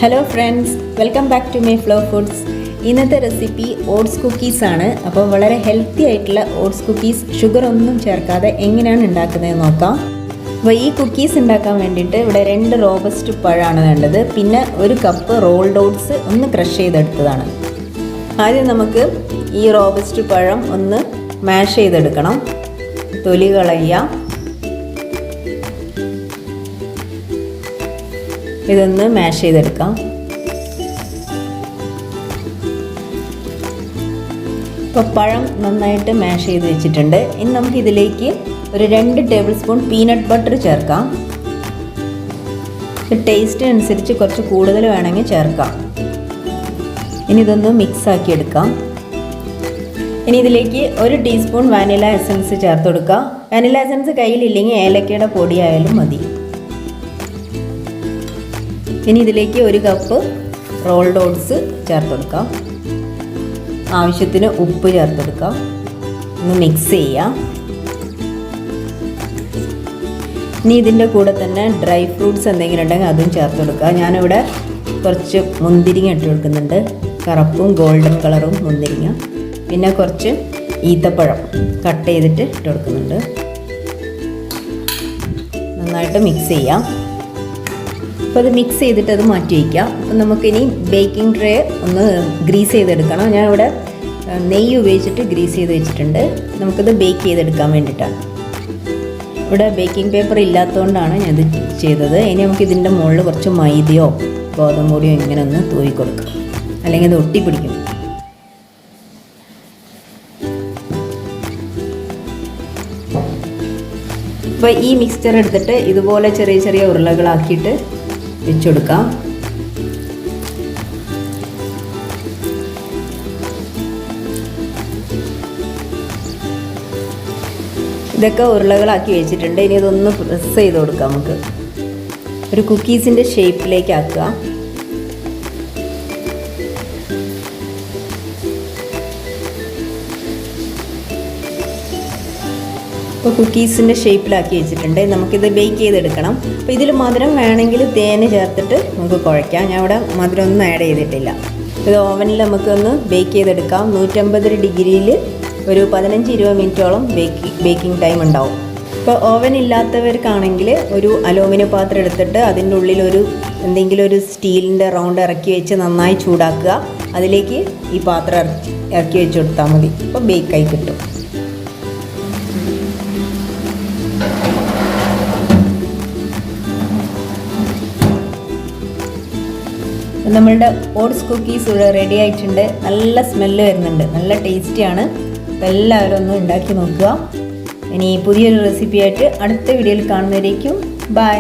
Hello friends, welcome back to my flow foods. ഇന്നത്തെ recipe oats cookies ആണ്. അപ്പോൾ വളരെ ഹെൽത്തി ആയിട്ടുള്ള ഓട്സ് കുക്കീസ് ഷുഗർ ഒന്നും ചേർക്കാതെ എങ്ങനെയാണ് ഉണ്ടാക്കുന്നത് നോക്കാം. അപ്പോൾ ഈ കുക്കീസ് ഉണ്ടാക്കാൻ വേണ്ടിയിട്ട് ഇവിടെ 2 റോബസ്റ്റ് പഴമാണ് വേണ്ടത്. പിന്നെ 1 കപ്പ് റോൾഡ് ഓട്സ് ഒന്ന് ക്രഷ് ചെയ്തെടുത്തതാണ്. ആദ്യം നമുക്ക് ഈ റോബസ്റ്റ് പഴം ഒന്ന് മാഷ് ചെയ്തെടുക്കണം. തൊലി കളയുക. ഇതൊന്ന് മാഷ് ചെയ്തെടുക്കാം. ഇപ്പോൾ പഴം നന്നായിട്ട് മാഷ് ചെയ്ത് വെച്ചിട്ടുണ്ട്. ഇനി നമുക്ക് ഇതിലേക്ക് ഒരു 2 ടേബിൾ സ്പൂൺ പീനട്ട് ബട്ടർ ചേർക്കാം. ടേസ്റ്റിനനുസരിച്ച് കുറച്ച് കൂടുതൽ വേണമെങ്കിൽ ചേർക്കാം. ഇനി ഇതൊന്ന് മിക്സ് ആക്കി എടുക്കാം. ഇനി ഇതിലേക്ക് 1 ടീസ്പൂൺ വാനില എസൻസ് ചേർത്ത് കൊടുക്കുക. വാനില എസൻസ് കയ്യിലില്ലെങ്കിൽ ഏലക്കയുടെ പൊടിയായാലും മതി. ഇനി ഇതിലേക്ക് 1 കപ്പ് റോൾഡ് ഓട്സ് ചേർത്ത് കൊടുക്കാം. ആവശ്യത്തിന് ഉപ്പ് ചേർത്ത് കൊടുക്കാം. ഒന്ന് മിക്സ് ചെയ്യാം. ഇനി ഇതിൻ്റെ കൂടെ തന്നെ ഡ്രൈ ഫ്രൂട്ട്സ് എന്തെങ്കിലും ഉണ്ടെങ്കിൽ അതും ചേർത്ത് കൊടുക്കുക. ഞാനിവിടെ കുറച്ച് മുന്തിരിങ്ങ ഇട്ട് കൊടുക്കുന്നുണ്ട്. കറുപ്പും ഗോൾഡൻ കളറും മുന്തിരിങ്ങ. പിന്നെ കുറച്ച് ഈത്തപ്പഴം കട്ട് ചെയ്തിട്ട് ഇട്ട് കൊടുക്കുന്നുണ്ട്. നന്നായിട്ട് മിക്സ് ചെയ്യാം. അപ്പോൾ അത് മിക്സ് ചെയ്തിട്ട് അത് മാറ്റി വയ്ക്കാം. അപ്പോൾ നമുക്കിനി ബേക്കിംഗ് ട്രേ ഒന്ന് ഗ്രീസ് ചെയ്തെടുക്കണം. ഞാനിവിടെ നെയ്യ് ഉപയോഗിച്ചിട്ട് ഗ്രീസ് ചെയ്ത് വെച്ചിട്ടുണ്ട്. നമുക്കത് ബേക്ക് ചെയ്തെടുക്കാൻ വേണ്ടിയിട്ടാണ്. ഇവിടെ ബേക്കിംഗ് പേപ്പർ ഇല്ലാത്തതുകൊണ്ടാണ് ഞാനിത് ചെയ്തത്. ഇനി നമുക്ക് ഇതിൻ്റെ മുകളിൽ കുറച്ച് മൈദയോ ഗോതമ്പ് പൊടിയോ ഇങ്ങനെ ഒന്ന് തൂവി കൊടുക്കാം, അല്ലെങ്കിൽ ഇത് ഒട്ടിപ്പിടിക്കും. അപ്പോൾ ഈ മിക്സ്ചർ എടുത്തിട്ട് ഇതുപോലെ ചെറിയ ചെറിയ ഉരുളകളാക്കിയിട്ട് വെച്ചുകൊടുക്കാം. ഇതൊക്കെ ഉരുളകളാക്കി വെച്ചിട്ടുണ്ട്. ഇനി ഇതൊന്ന് പ്രസ് ചെയ്ത് കൊടുക്കാം. നമുക്ക് ഒരു കുക്കീസിൻ്റെ ഷേപ്പിലേക്ക് ആക്കുക. ഇപ്പോൾ കുക്കീസിൻ്റെ ഷേപ്പിലാക്കി വെച്ചിട്ടുണ്ട്. നമുക്കിത് ബേക്ക് ചെയ്തെടുക്കണം. അപ്പോൾ ഇതിൽ മധുരം വേണമെങ്കിൽ തേന് ചേർത്തിട്ട് നമുക്ക് കുഴയ്ക്കാം. ഞാൻ ഇവിടെ മധുരം ഒന്നും ആഡ് ചെയ്തിട്ടില്ല. ഇത് ഓവനിൽ നമുക്കൊന്ന് ബേക്ക് ചെയ്തെടുക്കാം. 150 ഡിഗ്രിയിൽ ഒരു 15-20 മിനിറ്റോളം ബേക്കിംഗ് ടൈം ഉണ്ടാവും. ഇപ്പോൾ ഓവൻ ഇല്ലാത്തവർക്കാണെങ്കിൽ ഒരു അലൂമിനിയം പാത്രം എടുത്തിട്ട് അതിൻ്റെ ഉള്ളിൽ എന്തെങ്കിലും ഒരു സ്റ്റീലിൻ്റെ റൗണ്ട് ഇറക്കി വെച്ച് നന്നായി ചൂടാക്കുക. അതിലേക്ക് ഈ പാത്രം ഇറക്കി വെച്ച് കൊടുത്താൽ മതി. അപ്പോൾ ബേക്കായി കിട്ടും. നമ്മളുടെ ഓട്സ് കുക്കീസ് ഇവിടെ റെഡി ആയിട്ടുണ്ട്. നല്ല സ്മെല്ല് വരുന്നുണ്ട്, നല്ല ടേസ്റ്റിയാണ്. അപ്പോൾ എല്ലാവരും ഒന്ന് ഉണ്ടാക്കി നോക്കുക. ഇനി പുതിയൊരു റെസിപ്പിയായിട്ട് അടുത്ത വീഡിയോയിൽ കാണുന്നവരേക്കും ബൈ.